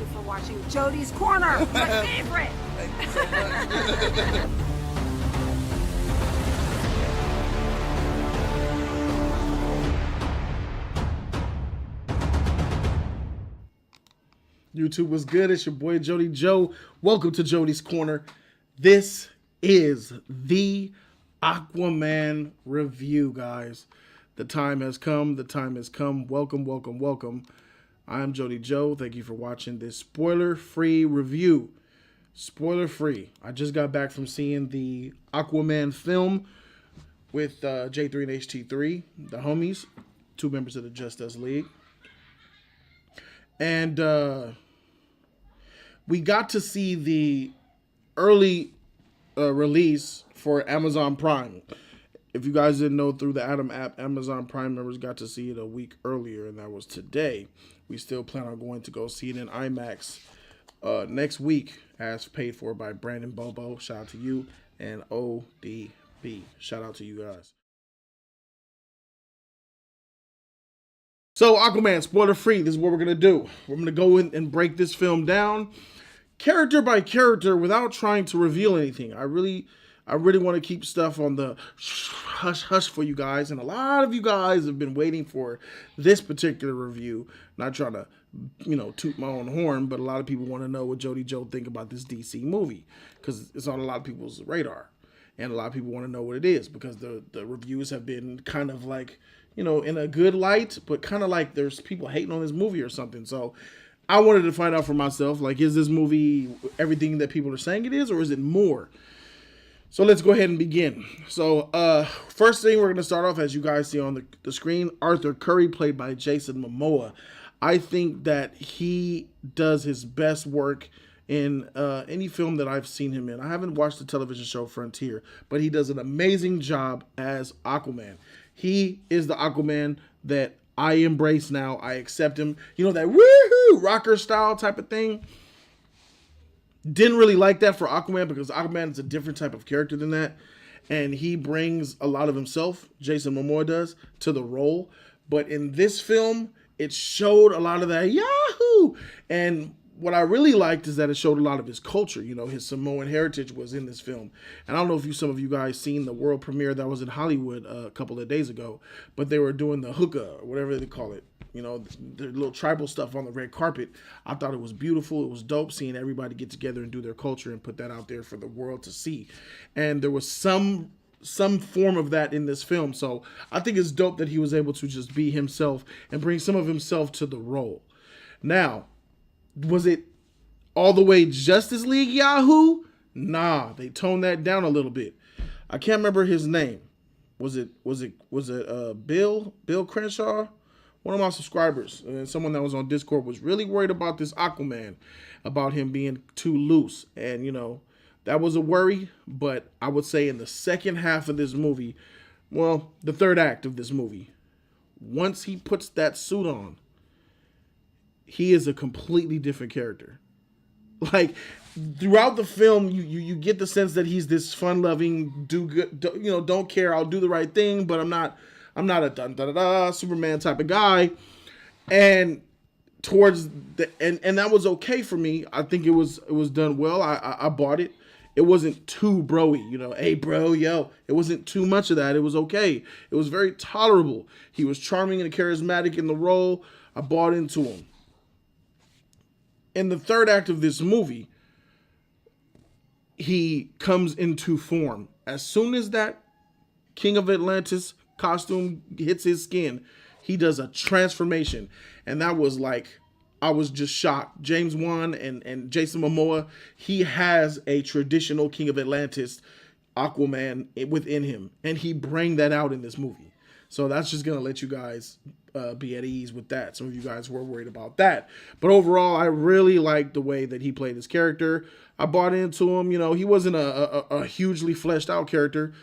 for watching Jody's Corner, my favorite. Thank you so much. YouTube was good. It's your boy Jody Joe. Welcome to Jody's Corner. This is the Aquaman review, guys. The time has come. The time has come. Welcome, welcome, welcome. I'm Jody Joe. Thank you for watching this spoiler-free review. Spoiler-free. I just got back from seeing the Aquaman film with J3 and HT3, the homies, two members of the Just Us League. And we got to see the early release for Amazon Prime. If you guys didn't know, through the Atom app, Amazon Prime members got to see it a week earlier, and that was today. We still plan on going to go see it in IMAX next week, as paid for by Brandon Bobo. Shout out to you. And ODB. Shout out to you guys. So, Aquaman, spoiler free. This is what we're going to do. We're going to go in and break this film down character by character without trying to reveal anything. I really want to keep stuff on the hush hush for you guys. And a lot of you guys have been waiting for this particular review. Not trying to, toot my own horn, but a lot of people want to know what Jody Joe think about this DC movie, because it's on a lot of people's radar. And a lot of people want to know what it is, because the reviews have been kind of like, in a good light, but kind of like there's people hating on this movie or something. So I wanted to find out for myself, like, is this movie everything that people are saying it is, or is it more? So let's go ahead and begin. So first thing we're going to start off, as you guys see on the screen, Arthur Curry, played by Jason Momoa. I think that he does his best work in any film that I've seen him in. I haven't watched the television show Frontier, but he does an amazing job as Aquaman. He is the Aquaman that I embrace now. I accept him. That woohoo rocker style type of thing. Didn't really like that for Aquaman, because Aquaman is a different type of character than that. And he brings a lot of himself, Jason Momoa does, to the role. But in this film, it showed a lot of that Yahoo! And what I really liked is that it showed a lot of his culture. His Samoan heritage was in this film. And I don't know if some of you guys seen the world premiere that was in Hollywood a couple of days ago, but they were doing the hookah, or whatever they call it. The little tribal stuff on the red carpet. I thought it was beautiful. It was dope seeing everybody get together and do their culture and put that out there for the world to see. And there was some form of that in this film. So I think it's dope that he was able to just be himself and bring some of himself to the role. Now, was it all the way Justice League Yahoo? Nah, they toned that down a little bit. I can't remember his name. Was it Bill Crenshaw? One of my subscribers, someone that was on Discord, was really worried about this Aquaman, about him being too loose. And, that was a worry. But I would say in the second half of this movie, well, the third act of this movie, once he puts that suit on, he is a completely different character. Like, throughout the film, you get the sense that he's this fun-loving, don't care, I'll do the right thing, but I'm not a dun-da-da-da Superman type of guy. And towards the and that was okay for me. I think it was done well. I bought it. It wasn't too broy, hey bro, yo. It wasn't too much of that. It was okay. It was very tolerable. He was charming and charismatic in the role. I bought into him. In the third act of this movie, he comes into form. As soon as that King of Atlantis costume hits his skin, he does a transformation. And that was like, I was just shocked. James Wan and Jason Momoa, he has a traditional King of Atlantis Aquaman within him. And he bring that out in this movie. So that's just going to let you guys be at ease with that. Some of you guys were worried about that. But overall, I really liked the way that he played his character. I bought into him. He wasn't a hugely fleshed out character,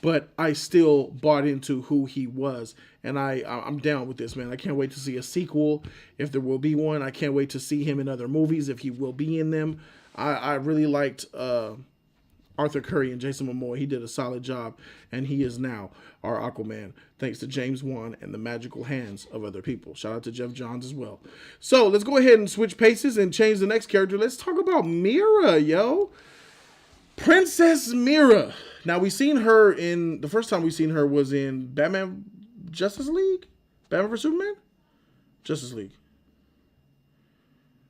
but I still bought into who he was. And I'm down with this, man. I can't wait to see a sequel, if there will be one. I can't wait to see him in other movies, if he will be in them. I really liked Arthur Curry and Jason Momoa. He did a solid job, and he is now our Aquaman, thanks to James Wan and the magical hands of other people. Shout out to Geoff Johns as well. So let's go ahead and switch paces and change the next character. Let's talk about Mira, yo. Princess Mira. Now, we seen her in, the first time we seen her was in Batman Justice League? Batman vs. Superman? Justice League.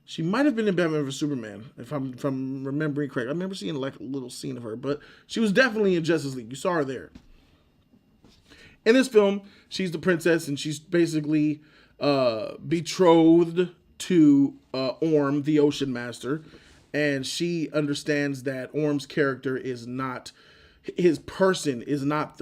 She might have been in Batman vs. Superman, if I'm remembering correct. I remember seeing like a little scene of her, but she was definitely in Justice League. You saw her there. In this film, she's the princess, and she's basically betrothed to Orm, the Ocean Master, and she understands that Orm's character is not, his person is not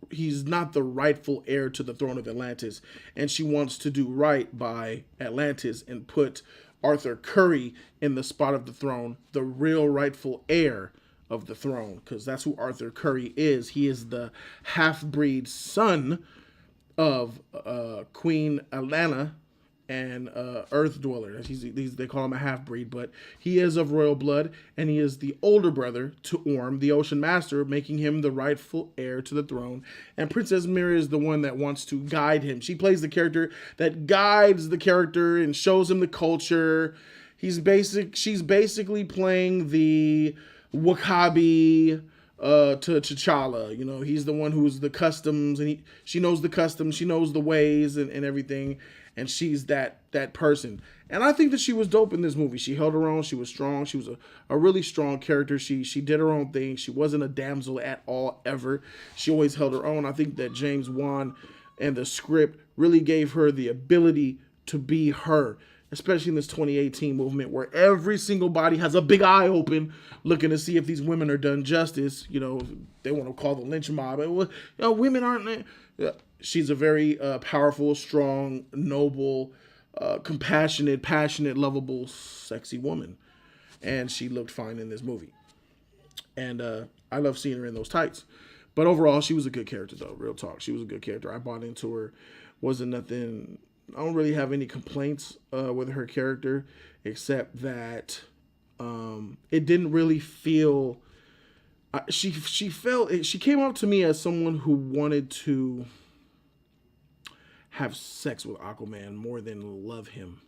he's not the rightful heir to the throne of Atlantis, and she wants to do right by Atlantis and put Arthur Curry in the spot of the throne, the real rightful heir of the throne, because that's who Arthur Curry is. He is the half-breed son of Queen Alana and Earth Dweller. They call him a half-breed, but he is of royal blood, and he is the older brother to Orm, the Ocean Master, making him the rightful heir to the throne. And Princess Mira is the one that wants to guide him. She plays the character that guides the character and shows him the culture. She's basically playing the Wakabi to T'Challa. You know, he's the one who's the customs, and she knows the customs, she knows the ways and everything. And she's that person. And I think that she was dope in this movie. She held her own. She was strong. She was a really strong character. She did her own thing. She wasn't a damsel at all, ever. She always held her own. I think that James Wan and the script really gave her the ability to be her, especially in this 2018 movement where every single body has a big eye open looking to see if these women are done justice. You know, they want to call the lynch mob. Well, you know, women aren't... She's a very powerful, strong, noble, compassionate, passionate, lovable, sexy woman. And she looked fine in this movie. And I love seeing her in those tights. But overall, she was a good character, though. Real talk. She was a good character. I bought into her. Wasn't nothing... I don't really have any complaints with her character, except that it didn't really feel... She came off to me as someone who wanted to have sex with Aquaman more than love him.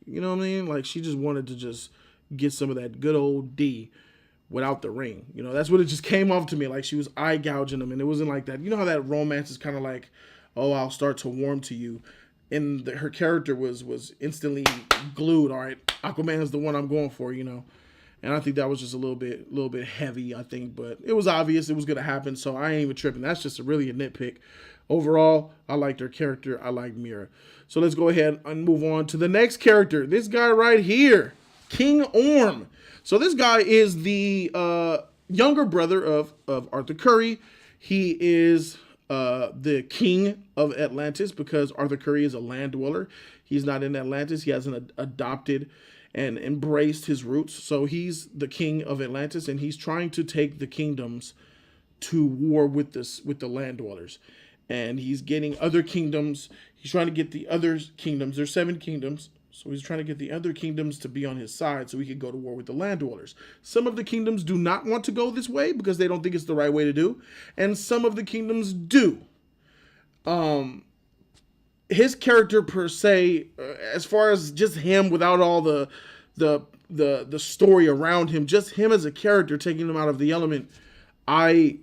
You know what I mean? Like, she just wanted to just get some of that good old D without the ring. You know, that's what it just came off to me. Like, she was eye gouging him, and it wasn't like that. You know how that romance is kind of like, oh, I'll start to warm to you. And her character was instantly glued. All right, Aquaman is the one I'm going for, you know. And I think that was just a little bit heavy, I think. But it was obvious it was going to happen, so I ain't even tripping. That's just really a nitpick. Overall, I liked her character. I like Mira. So let's go ahead and move on to the next character. This guy right here, King Orm. So this guy is the younger brother of Arthur Curry. He is the king of Atlantis because Arthur Curry is a land dweller. He's not in Atlantis. He hasn't adopted and embraced his roots. So he's the king of Atlantis, and he's trying to take the kingdoms to war with the land dwellers. And he's getting other kingdoms. He's trying to get the other kingdoms. There's 7 kingdoms. So he's trying to get the other kingdoms to be on his side so he can go to war with the land dwellers. Some of the kingdoms do not want to go this way because they don't think it's the right way to do. And some of the kingdoms do. His character per se, as far as just him without all the story around him, just him as a character taking him out of the element, I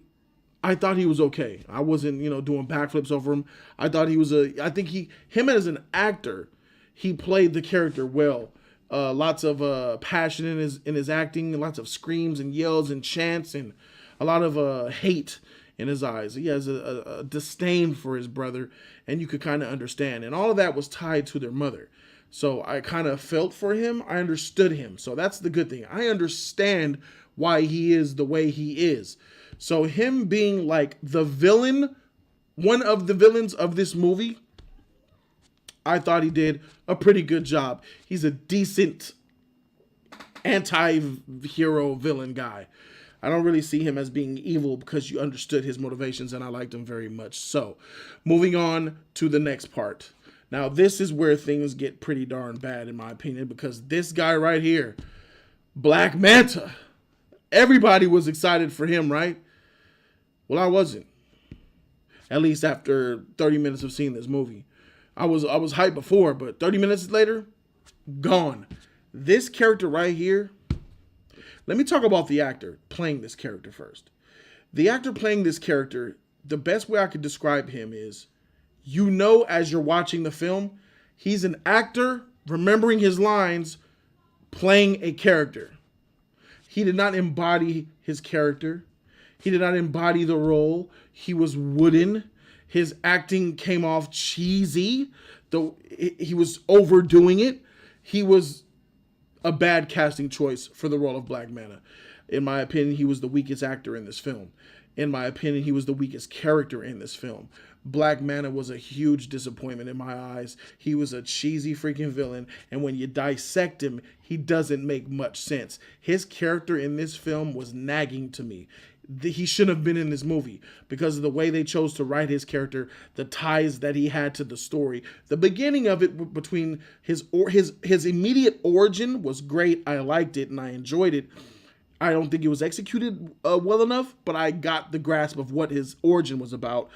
thought he was okay. I wasn't, doing backflips over him. I thought he was him as an actor, he played the character well. Lots of passion in his acting, lots of screams and yells and chants, and a lot of hate in his eyes. He has a disdain for his brother, and you could kind of understand. And all of that was tied to their mother. So I kind of felt for him. I understood him. So that's the good thing. I understand why he is the way he is. So him being like the villain, one of the villains of this movie, I thought he did a pretty good job. He's a decent anti-hero villain guy. I don't really see him as being evil because you understood his motivations, and I liked him very much. So moving on to the next part. Now, this is where things get pretty darn bad, in my opinion, because this guy right here, Black Manta, Everybody was excited for him, right? Well, I wasn't. At least after 30 minutes of seeing this movie. I was hyped before, but 30 minutes later, gone. This character right here, let me talk about the actor playing this character first. The actor playing this character, the best way I could describe him is, you know, as you're watching the film, he's an actor remembering his lines, playing a character. He did not embody his character. He did not embody the role. He was wooden. His acting came off cheesy, though he was overdoing it. He was a bad casting choice for the role of Black Manta. In my opinion, he was the weakest actor in this film. In my opinion, he was the weakest character in this film. Black Manta was a huge disappointment in my eyes. He was a cheesy freaking villain, and when you dissect him, he doesn't make much sense. His character in this film was nagging to me. He shouldn't have been in this movie because of the way they chose to write his character, the ties that he had to the story. The beginning of it between his immediate origin was great. I liked it and I enjoyed it. I don't think it was executed well enough, but I got the grasp of what his origin was about.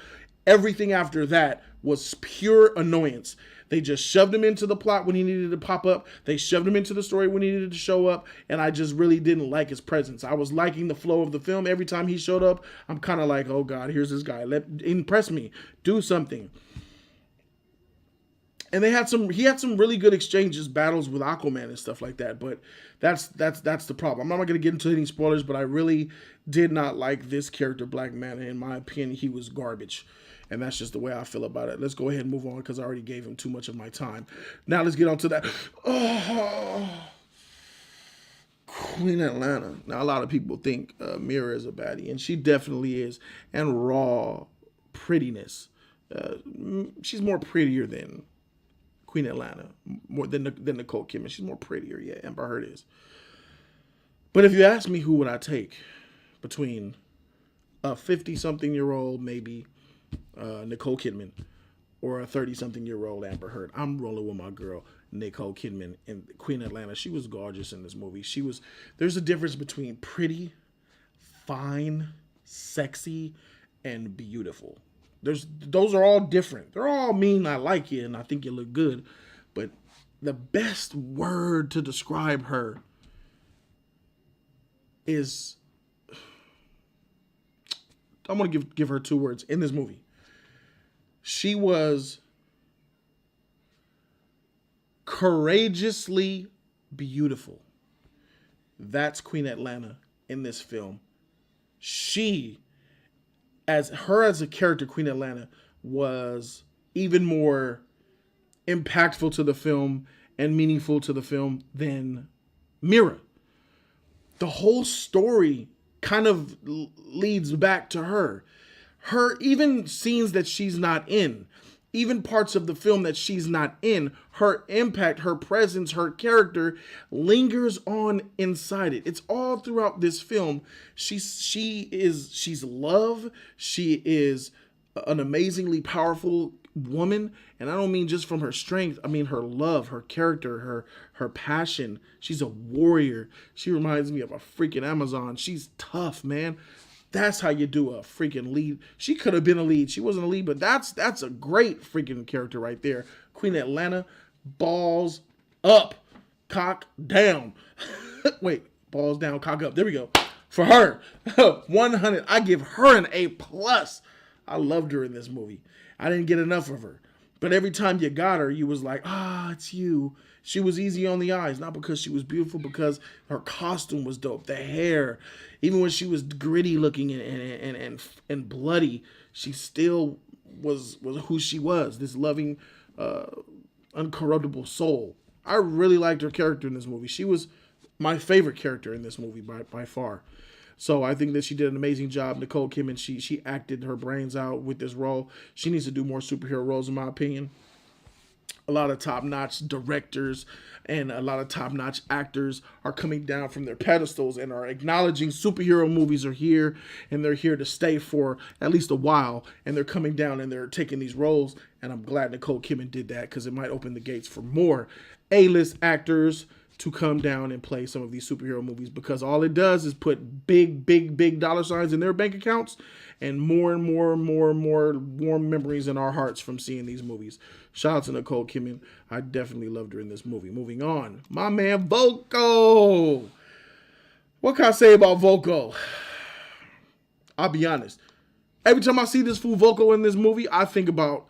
Everything after that was pure annoyance. They just shoved him into the plot when he needed to pop up. They shoved him into the story when he needed to show up. And I just really didn't like his presence. I was liking the flow of the film. Every time he showed up, I'm kind of like, oh God, here's this guy. Impress me. Do something. And he had some really good exchanges, battles with Aquaman and stuff like that. But that's the problem. I'm not going to get into any spoilers, but I really did not like this character, Black Manta. In my opinion, he was garbage. And that's just the way I feel about it. Let's go ahead and move on because I already gave him too much of my time. Now let's get on to that. Oh, Queen Atlanta. Now, a lot of people think Mira is a baddie, and she definitely is. And raw prettiness. She's more prettier than Queen Atlanta, more than Nicole Kidman. She's more prettier, yeah, Amber Heard is. But if you ask me who would I take between a 50-something-year-old, maybe, Nicole Kidman, or a 30-something-year-old Amber Heard, I'm rolling with my girl Nicole Kidman in Queen Atlanta. She was gorgeous in this movie. There's a difference between pretty, fine, sexy, and beautiful. Those are all different. They're all mean I like you and I think you look good, but the best word to describe her is, I'm gonna give her 2 words in this movie. She was courageously beautiful. That's Queen Atlanta in this film. She, as a character, Queen Atlanta, was even more impactful to the film and meaningful to the film than Mira. The whole story kind of leads back to her. Even scenes that she's not in, even parts of the film that she's not in, her impact, her presence, her character lingers on inside it. It's all throughout this film. She's love. She is an amazingly powerful woman. And I don't mean just from her strength. I mean her love, her character, her passion. She's a warrior. She reminds me of a freaking Amazon. She's tough, man. That's how you do a freaking lead. She could have been a lead. She wasn't a lead, but that's a great freaking character right there. Queen Atlanta, balls up, cock down. Wait, balls down, cock up. There we go. For her, 100. I give her an A+. I loved her in this movie. I didn't get enough of her. But every time you got her, you was like, it's you. She was easy on the eyes, not because she was beautiful, because her costume was dope. The hair, even when she was gritty looking and bloody, she still was who she was, this loving, uncorruptible soul. I really liked her character in this movie. She was my favorite character in this movie by far. So I think that she did an amazing job. Nicole Kidman, she acted her brains out with this role. She needs to do more superhero roles, in my opinion. A lot of top-notch directors and a lot of top-notch actors are coming down from their pedestals and are acknowledging superhero movies are here and they're here to stay for at least a while. And they're coming down and they're taking these roles. And I'm glad Nicole Kidman did that because it might open the gates for more A-list actors to come down and play some of these superhero movies, because all it does is put big dollar signs in their bank accounts and more warm memories in our hearts from seeing these movies. Shout out to Nicole Kidman. I definitely loved her in this movie. Moving on. My man Volko. What can I say about Volko? I'll be honest. Every time I see this fool Volko in this movie, I think about,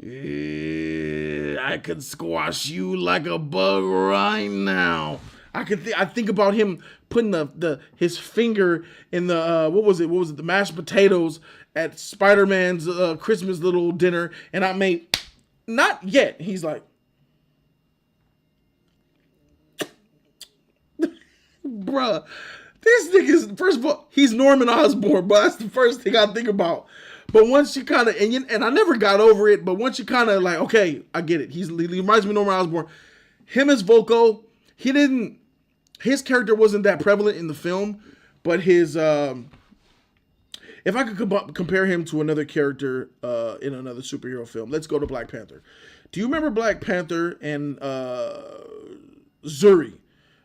I could squash you like a bug right now. I think about him putting his finger in the what was it? The mashed potatoes at Spider-Man's Christmas little dinner, and I made not yet. He's like, bruh, this nigga's, first of all, he's Norman Osborn, but that's the first thing I think about. But once you kind of, and I never got over it, but once you kind of like, okay, I get it. He reminds me of Norman Osborn. Him as Volko, his character wasn't that prevalent in the film, but his, if I could compare him to another character in another superhero film, let's go to Black Panther. Do you remember Black Panther and Zuri?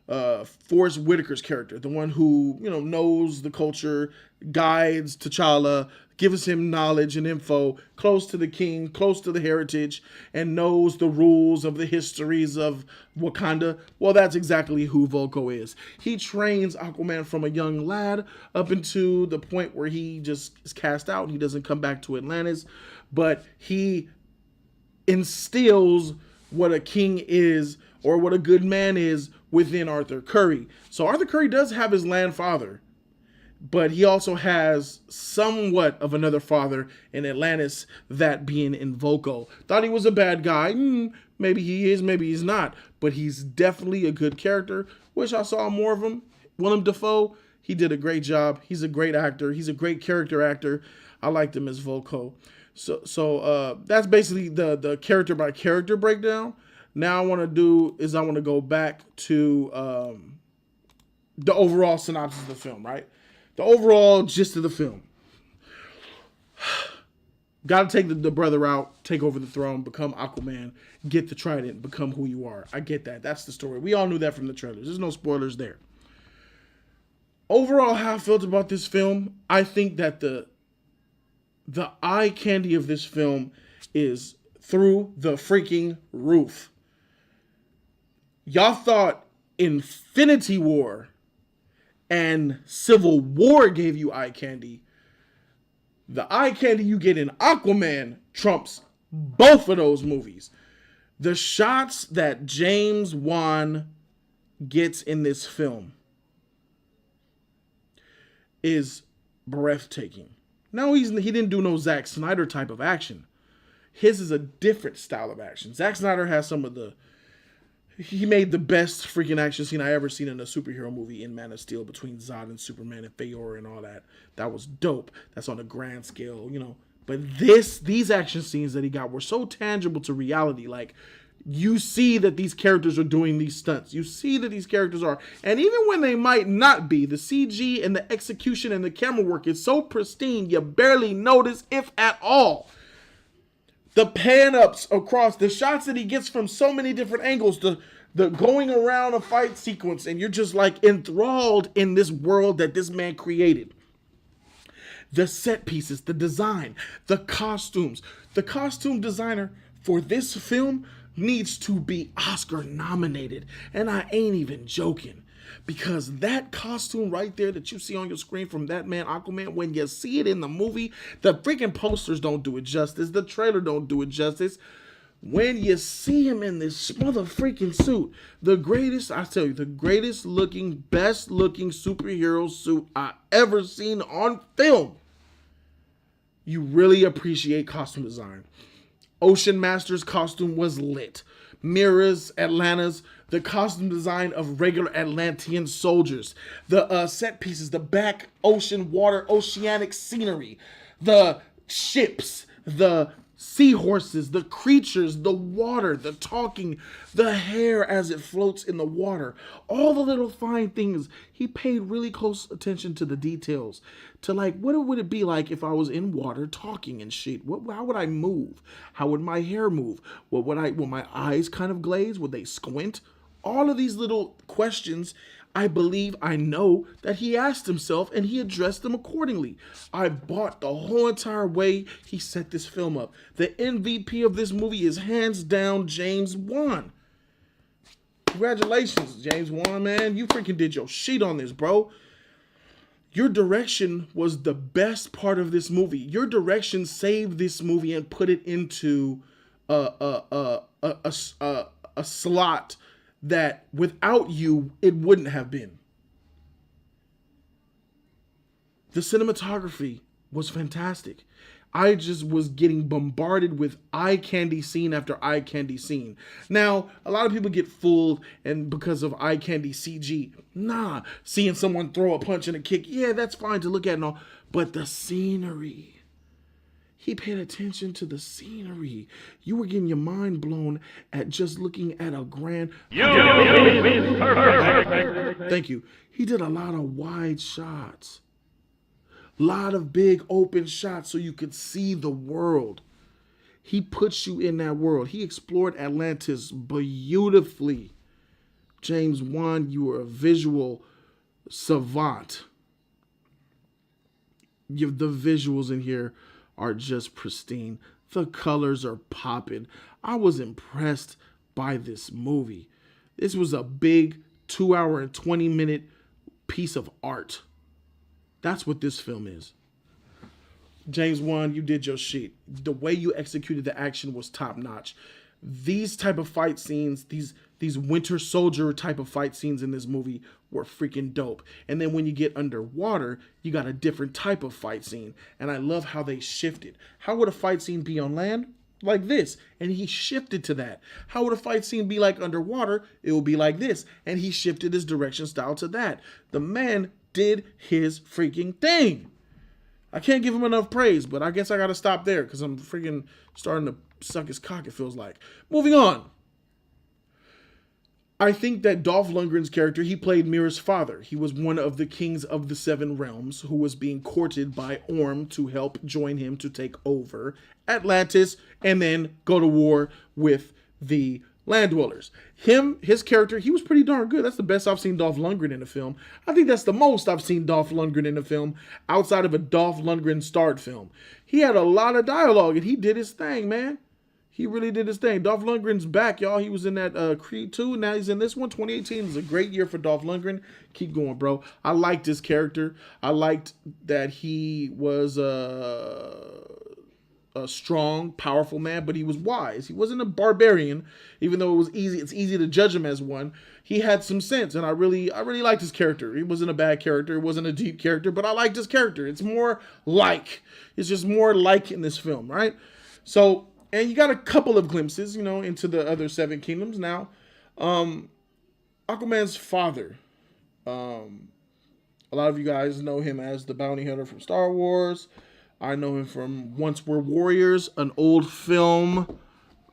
Forrest Whitaker's character, the one who, knows the culture, guides T'Challa, gives him knowledge and info, close to the king, close to the heritage, and knows the rules of the histories of Wakanda. Well, that's exactly who Volko is. He trains Aquaman from a young lad up into the point where he just is cast out and he doesn't come back to Atlantis, but he instills what a king is or what a good man is within Arthur Curry. So Arthur Curry does have his land father, but he also has somewhat of another father in Atlantis, that being in Volko. Thought he was a bad guy. Maybe he is, maybe he's not, but he's definitely a good character. Wish I saw more of him. Willem Dafoe, he did a great job. He's a great actor. He's a great character actor. I liked him as Volko. So that's basically the character by character breakdown. Now I want to go back to the overall synopsis of the film, right? The overall gist of the film. Got to take the brother out, take over the throne, become Aquaman, get the trident, become who you are. I get that. That's the story. We all knew that from the trailers. There's no spoilers there. Overall, how I felt about this film, I think that the eye candy of this film is through the freaking roof. Y'all thought Infinity War and Civil War gave you eye candy. The eye candy you get in Aquaman trumps both of those movies. The shots that James Wan gets in this film is breathtaking. No, he didn't do no Zack Snyder type of action. His is a different style of action. Zack Snyder has he made the best freaking action scene I ever seen in a superhero movie in Man of Steel, between Zod and Superman and Feyor and all that. That was dope. That's on a grand scale, But these action scenes that he got were so tangible to reality. Like, you see that these characters are doing these stunts. You see that these characters are. And even when they might not be, the CG and the execution and the camera work is so pristine, you barely notice, if at all. The pan-ups across, the shots that he gets from so many different angles, the going around a fight sequence, and you're just like enthralled in this world that this man created. The set pieces, the design, the costumes. The costume designer for this film needs to be Oscar nominated. And I ain't even joking. Because that costume right there that you see on your screen from that man Aquaman, when you see it in the movie, the freaking posters don't do it justice. The trailer don't do it justice. When you see him in this mother freaking suit, the greatest looking, best looking superhero suit I ever seen on film. You really appreciate costume design. Ocean Master's costume was lit. Mira's, Atlanta's, the costume design of regular Atlantean soldiers, the set pieces, the back ocean, water, oceanic scenery, the ships, the seahorses, the creatures, the water, the talking, the hair as it floats in the water, all the little fine things. He paid really close attention to the details, to like, what would it be like if I was in water talking and shit? How would I move? How would my hair move? Would my eyes kind of glaze? Would they squint? All of these little questions, I believe, I know that he asked himself and he addressed them accordingly. I bought the whole entire way he set this film up. The MVP of this movie is hands down James Wan. Congratulations, James Wan, man. You freaking did your shit on this, bro. Your direction was the best part of this movie. Your direction saved this movie and put it into a slot that without you, it wouldn't have been. The cinematography was fantastic. I just was getting bombarded with eye candy scene after eye candy scene. Now, a lot of people get fooled and because of eye candy CG. Nah, seeing someone throw a punch and a kick, yeah, that's fine to look at and all. But the scenery, he paid attention to the scenery. You were getting your mind blown at just looking at a grand... Thank you. He did a lot of wide shots. Lot of big open shots so you could see the world. He puts you in that world. He explored Atlantis beautifully. James Wan, you are a visual savant. The visuals in here are just pristine. The colors are popping. I was impressed by this movie. This was a big 2 hour and 20 minute piece of art. That's what this film is. James Wan, you did your shit. The way you executed the action was top notch. These type of fight scenes, these Winter Soldier type of fight scenes in this movie were freaking dope. And then when you get underwater, you got a different type of fight scene. And I love how they shifted. How would a fight scene be on land? Like this. And he shifted to that. How would a fight scene be like underwater? It would be like this. And he shifted his direction style to that. The man did his freaking thing. I can't give him enough praise, but I guess I gotta stop there because I'm freaking starting to suck his cock, it feels like. Moving on. I think that Dolph Lundgren's character, he played Mira's father. He was one of the kings of the Seven Realms who was being courted by Orm to help join him to take over Atlantis and then go to war with the land dwellers. His character, he was pretty darn good. That's the best I've seen Dolph Lundgren in a film. I think that's the most I've seen Dolph Lundgren in a film outside of a Dolph Lundgren starred film. He had a lot of dialogue and he did his thing, man. He really did his thing. Dolph Lundgren's back, y'all. He was in that Creed 2. Now he's in this one. 2018 is a great year for Dolph Lundgren. Keep going, bro. I liked his character. I liked that he was a strong, powerful man, but he was wise. He wasn't a barbarian, even though it's easy to judge him as one. He had some sense, and I really liked his character. He wasn't a bad character. It wasn't a deep character, but I liked his character. It's just more like in this film, right? So, and you got a couple of glimpses, into the other seven kingdoms. Now, Aquaman's father. A lot of you guys know him as the bounty hunter from Star Wars. I know him from Once We're Warriors, an old film.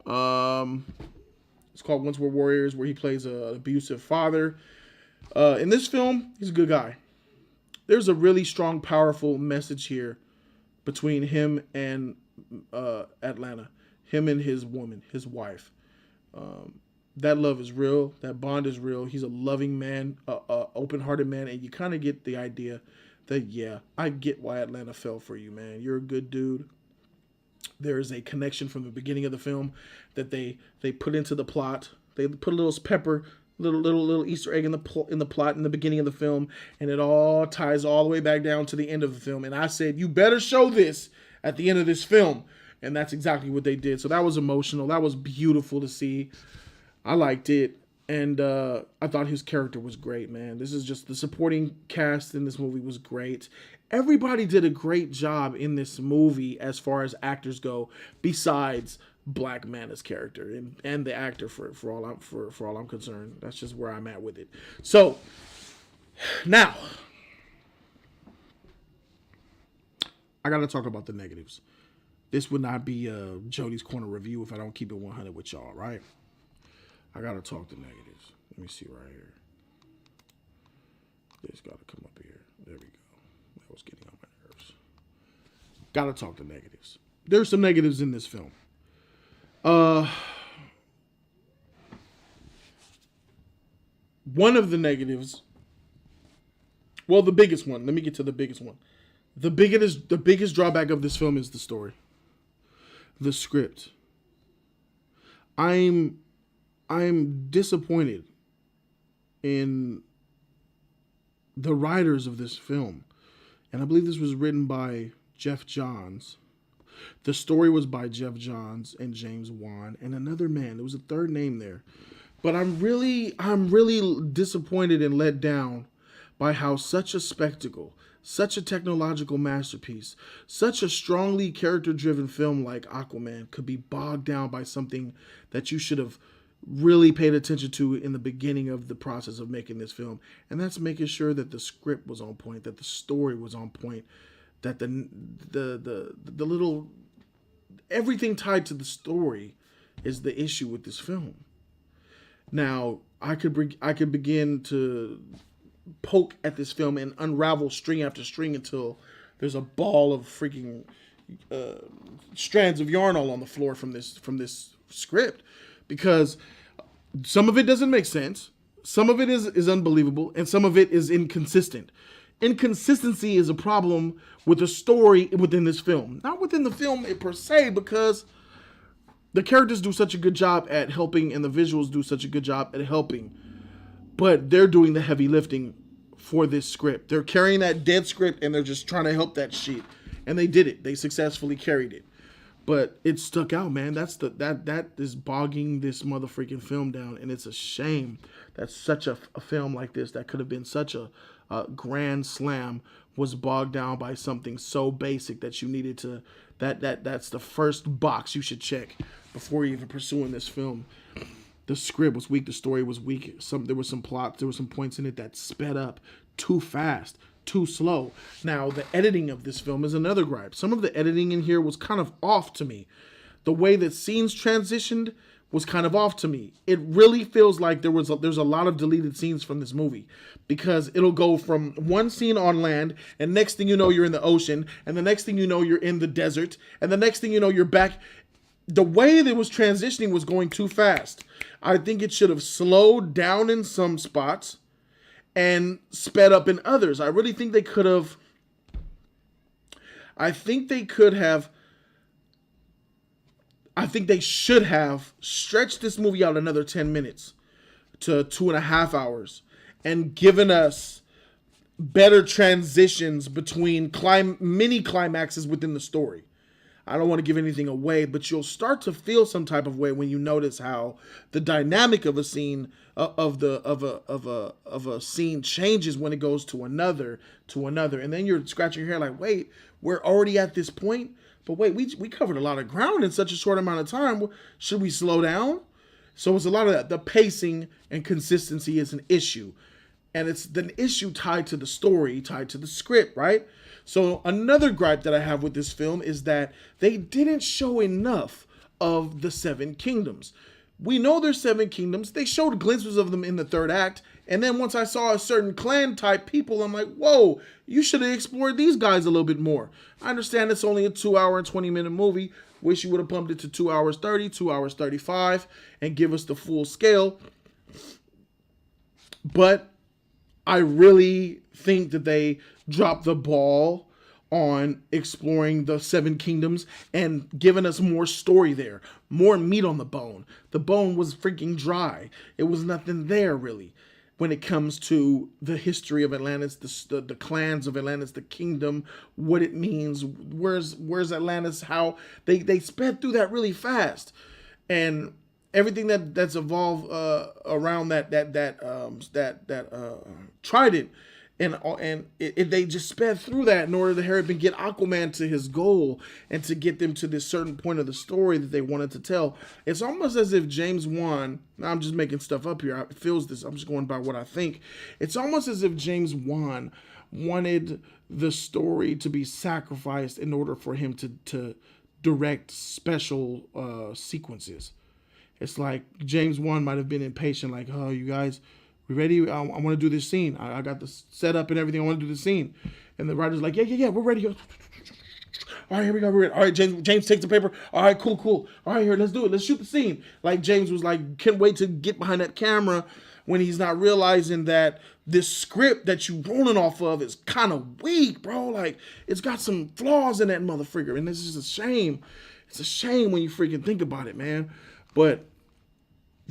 It's called Once We're Warriors, where he plays an abusive father. In this film, he's a good guy. There's a really strong, powerful message here between him and Atlanta. Him and his woman, his wife. That love is real. That bond is real. He's a loving man, open-hearted man, and you kind of get the idea that, yeah, I get why Atlanta fell for you, man. You're a good dude. There is a connection from the beginning of the film that they put into the plot. They put a little pepper, little Easter egg in the plot in the beginning of the film, and it all ties all the way back down to the end of the film. And I said, you better show this at the end of this film. And that's exactly what they did. So that was emotional. That was beautiful to see. I liked it. And I thought his character was great, man. This is just the supporting cast in this movie was great. Everybody did a great job in this movie as far as actors go, besides Black Manta's character and the actor for all I'm concerned. That's just where I'm at with it. So now I gotta talk about the negatives. This would not be a Jody's Corner review if I don't keep it 100 with y'all, right? I gotta talk the negatives. Let me see right here. This gotta come up here. There we go. That was getting on my nerves. Gotta talk the negatives. There's some negatives in this film. one of the negatives, well, the biggest one. Let me get to the biggest one. The biggest drawback of this film is the story, the script. I'm disappointed in the writers of this film, and I believe this was written by Geoff Johns. The story was by Geoff Johns and James Wan and another man. There was a third name there, but I'm really disappointed and let down by how such a spectacle, such a technological masterpiece, such a strongly character-driven film like Aquaman could be bogged down by something that you should have really paid attention to in the beginning of the process of making this film. And that's making sure that the script was on point, that the story was on point, that the little, everything tied to the story is the issue with this film. Now, I could begin to poke at this film and unravel string after string until there's a ball of freaking strands of yarn all on the floor from this script, because some of it doesn't make sense, some of it is unbelievable, and some of it is inconsistent. Inconsistency is a problem with the story within this film, not within the film per se, because the characters do such a good job at helping and the visuals do such a good job at helping, but they're doing the heavy lifting for this script. They're carrying that dead script and they're just trying to help that shit. And they did it. They successfully carried it. But it stuck out, man. That is bogging this motherfucking film down. And it's a shame that such a film like this that could have been such a grand slam was bogged down by something so basic that you needed to, that's the first box you should check before you're even pursuing this film. The script was weak. The story was weak. There were some plots. There were some points in it that sped up too fast, too slow. Now, the editing of this film is another gripe. Some of the editing in here was kind of off to me. The way that scenes transitioned was kind of off to me. It really feels like there's a lot of deleted scenes from this movie, because it'll go from one scene on land, and next thing you know, you're in the ocean, and the next thing you know, you're in the desert, and the next thing you know, you're back. The way that it was transitioning was going too fast. I think it should have slowed down in some spots and sped up in others. I really think they could have. I think they should have stretched this movie out another 10 minutes to 2.5 hours and given us better transitions between mini climaxes within the story. I don't want to give anything away, but you'll start to feel some type of way when you notice how the dynamic of a scene of a scene changes when it goes to another, and then you're scratching your head like, wait, we're already at this point, but wait, we covered a lot of ground in such a short amount of time. Should we slow down? So it's a lot of that. The pacing and consistency is an issue, and it's an issue tied to the story, tied to the script, right? So another gripe that I have with this film is that they didn't show enough of the Seven Kingdoms. We know there's 7 kingdoms. They showed glimpses of them in the third act. And then once I saw a certain clan type people, I'm like, whoa, you should have explored these guys a little bit more. I understand it's only a 2-hour and 20-minute movie. Wish you would have pumped it to 2 hours 30, 2 hours 35, and give us the full scale. But I really think that they dropped the ball on exploring the 7 kingdoms and giving us more story there, more meat on the bone. The bone was freaking dry. It was nothing there really when it comes to the history of Atlantis, the clans of Atlantis, the kingdom, what it means, where's Atlantis, how they sped through that really fast, and everything that's evolved around that trident. And they just sped through that in order to hurry up and get Aquaman to his goal and to get them to this certain point of the story that they wanted to tell. It's almost as if James Wan, I'm just making stuff up here, it feels this, I'm just going by what I think. It's almost as if James Wan wanted the story to be sacrificed in order for him to direct special sequences. It's like James Wan might have been impatient, like, oh, you guys, we ready? I want to do this scene. I got the setup and everything. I want to do the scene. And the writer's like, yeah, we're ready. All right, here we go. We're ready. All right, James takes the paper. All right, cool. All right, here, let's do it. Let's shoot the scene. Like, James was like, can't wait to get behind that camera when he's not realizing that this script that you rolling off of is kind of weak, bro. Like, it's got some flaws in that motherfucker, and this is a shame. It's a shame when you freaking think about it, man. But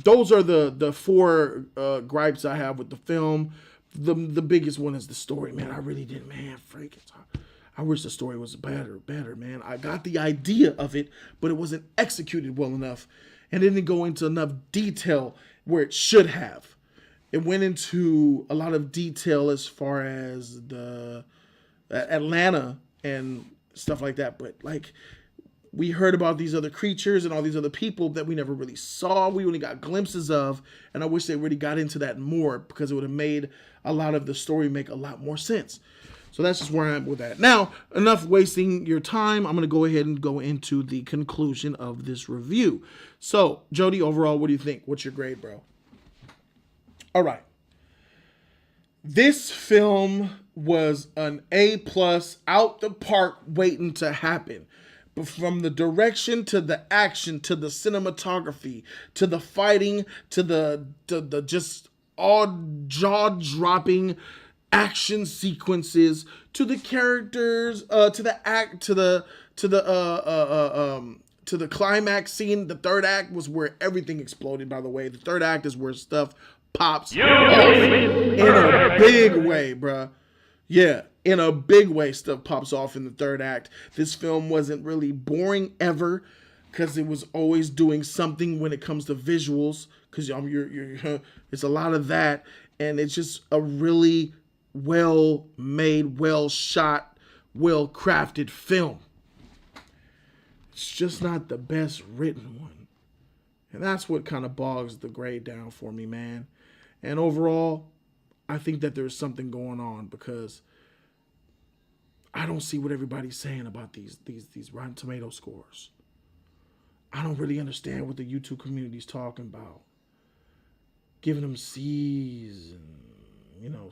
those are the four gripes I have with the film. The biggest one is the story, man. I really did, man. Freaking, I wish the story was better, man. I got the idea of it, but it wasn't executed well enough, and it didn't go into enough detail where it should have. It went into a lot of detail as far as the Atlanta and stuff like that, but like, we heard about these other creatures and all these other people that we never really saw. We only got glimpses of, and I wish they really got into that more, because it would have made a lot of the story make a lot more sense. So that's just where I am with that. Now, enough wasting your time. I'm going to go ahead and go into the conclusion of this review. So, Jody, overall, what do you think? What's your grade, bro? All right. This film was an A+ out the park waiting to happen. But from the direction to the action to the cinematography to the fighting to the just all jaw-dropping action sequences to the characters to the climax scene. The third act was where everything exploded, by the way. The third act is where stuff pops off in a big way, bruh. Yeah, in a big way, stuff pops off in the third act. This film wasn't really boring ever, because it was always doing something when it comes to visuals, because it's a lot of that, and it's just a really well-made, well-shot, well-crafted film. It's just not the best written one. And that's what kind of bogs the grade down for me, man. And overall, I think that there's something going on, because I don't see what everybody's saying about these Rotten Tomato scores. I don't really understand what the YouTube community's talking about. Giving them C's and,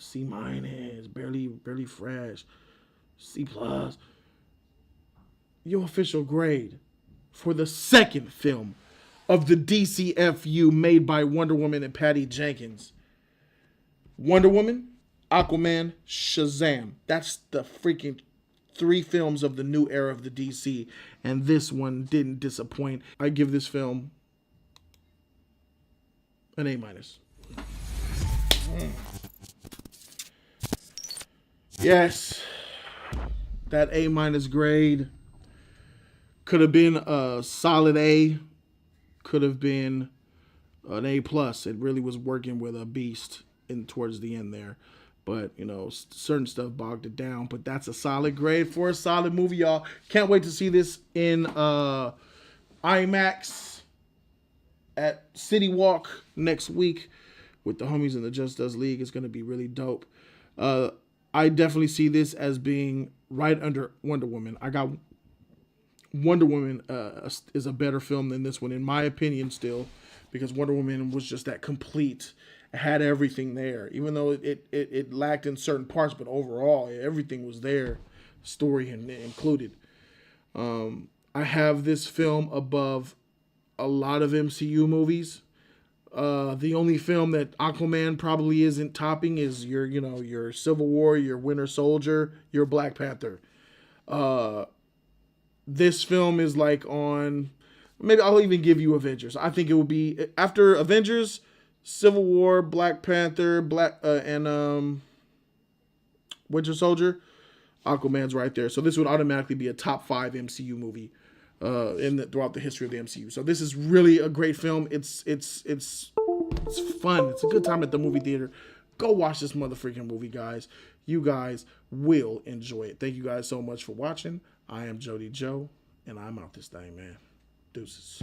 C-, barely fresh, C+. Your official grade for the second film of the DCFU made by Wonder Woman and Patty Jenkins. Wonder Woman, Aquaman, Shazam. That's the freaking 3 films of the new era of the DC, and this one didn't disappoint. I give this film an A-. Yes, that A- grade could have been a solid A, could have been an A+. It really was working with a beast towards the end there. But, certain stuff bogged it down. But that's a solid grade for a solid movie, y'all. Can't wait to see this in IMAX at City Walk next week with the homies in the Just Us League. It's going to be really dope. I definitely see this as being right under Wonder Woman. I got Wonder Woman is a better film than this one, in my opinion, still, because Wonder Woman was just that complete. It had everything there, even though it lacked in certain parts, but overall everything was there, story included. I have this film above a lot of MCU movies. The only film that Aquaman probably isn't topping is your Civil War, your Winter Soldier, your Black Panther. This film is like on, maybe I'll even give you Avengers. I think it will be after Avengers, Civil War, Black Panther, and Winter Soldier. Aquaman's right there. So this would automatically be a top 5 MCU movie throughout the history of the MCU. So this is really a great film. It's fun. It's a good time at the movie theater. Go watch this motherfucking movie, guys. You guys will enjoy it. Thank you guys so much for watching. I am Jody Joe, and I'm out this thing, man. Deuces.